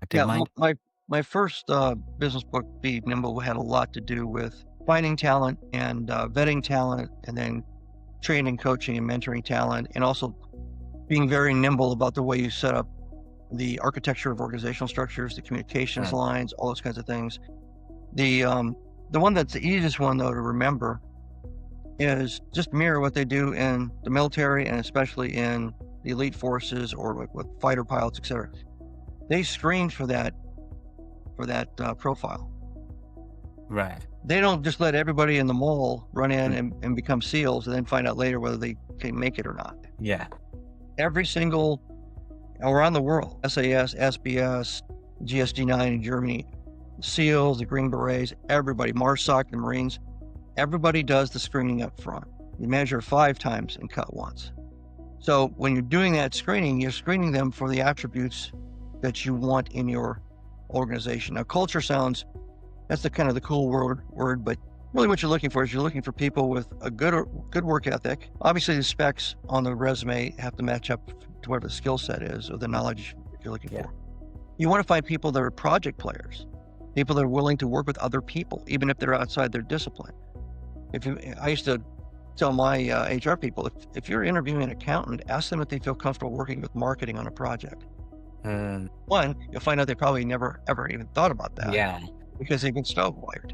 proactive Yeah, mind? my first business book, Be Nimble, had a lot to do with finding talent and vetting talent, and then training, coaching, and mentoring talent, and also being very nimble about the way you set up the architecture of organizational structures, the communications Sure. lines, all those kinds of things. The um, the one that's the easiest one though to remember is just mirror what they do in the military and especially in the elite forces or with fighter pilots, etc. They screen for that profile. Right. They don't just let everybody in the mall run in Mm. and become SEALs and then find out later whether they can make it or not. Yeah. Every single around the world, SAS, SBS, GSD-9 in Germany, SEALs, the Green Berets, everybody, MARSOC, the Marines, everybody does the screening up front. You measure 5 times and cut once. So when you're doing that screening, you're screening them for the attributes that you want in your organization. Now, culture sounds, that's the kind of the cool word, but really what you're looking for is you're looking for people with a good work ethic. Obviously, the specs on the resume have to match up to whatever the skill set is or the knowledge that you're looking Yeah. for. You want to find people that are project players, people that are willing to work with other people, even if they're outside their discipline. I used to tell my HR people, if you're interviewing an accountant, ask them if they feel comfortable working with marketing on a project. Mm, One, you'll find out they probably never, ever even thought about that yeah. because they've been stovewhired.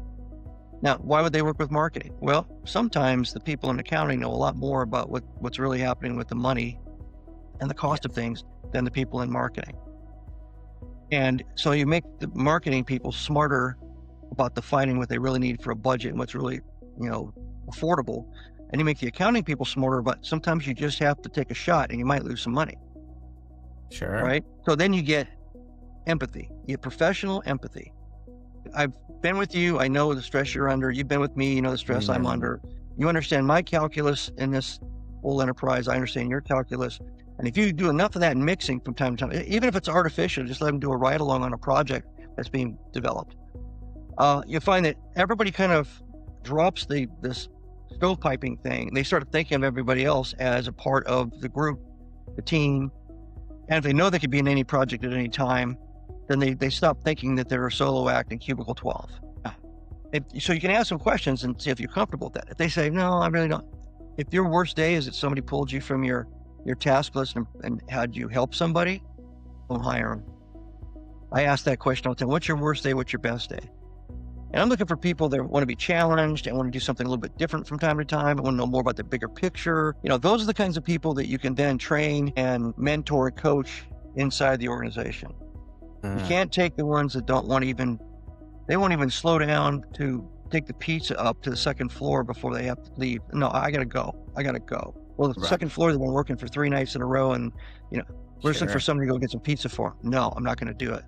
Now, why would they work with marketing? Well, sometimes the people in accounting know a lot more about what's really happening with the money and the cost of Yes. things than the people in marketing. And so you make the marketing people smarter about defining what they really need for a budget and what's really, affordable. And you make the accounting people smarter, but sometimes you just have to take a shot and you might lose some money, Sure. right? So then you get empathy, you get professional empathy. I've been with you. I know the stress you're under. You've been with me. You know the stress I'm Mm, under. You understand my calculus in this whole enterprise. I understand your calculus. And if you do enough of that mixing from time to time, even if it's artificial, just let them do a ride along on a project that's being developed. You find that everybody kind of drops this stovepiping thing. They start thinking of everybody else as a part of the group, the team. And if they know they could be in any project at any time, then they stop thinking that they're a solo act in cubicle 12. So you can ask them questions and see if you're comfortable with that. If they say, no, I really don't. If your worst day is that somebody pulled you from your task list and had you help somebody, don't hire them. I ask that question all the time. What's your worst day? What's your best day? And I'm looking for people that want to be challenged and want to do something a little bit different from time to time. I want to know more about the bigger picture. Those are the kinds of people that you can then train and mentor and coach inside the organization. You mm, can't take the ones that they won't even slow down to take the pizza up to the second floor before they have to leave. No, I gotta go. Well, the right. second floor, they've been working for 3 nights in a row and, listen for Sure. somebody to go get some pizza for 'em. No, I'm not gonna do it.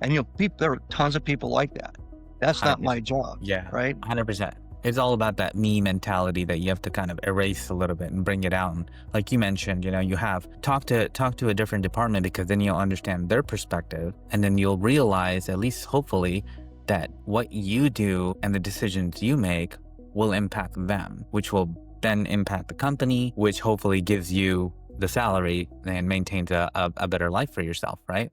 And, there are tons of people like that. That's not my 100%. job, Yeah. right? 100%. It's all about that me mentality that you have to kind of erase a little bit and bring it out. And like you mentioned, you have talk to a different department because then you'll understand their perspective and then you'll realize, at least hopefully, that what you do and the decisions you make will impact them, which will then impact the company, which hopefully gives you the salary and maintains a better life for yourself, right?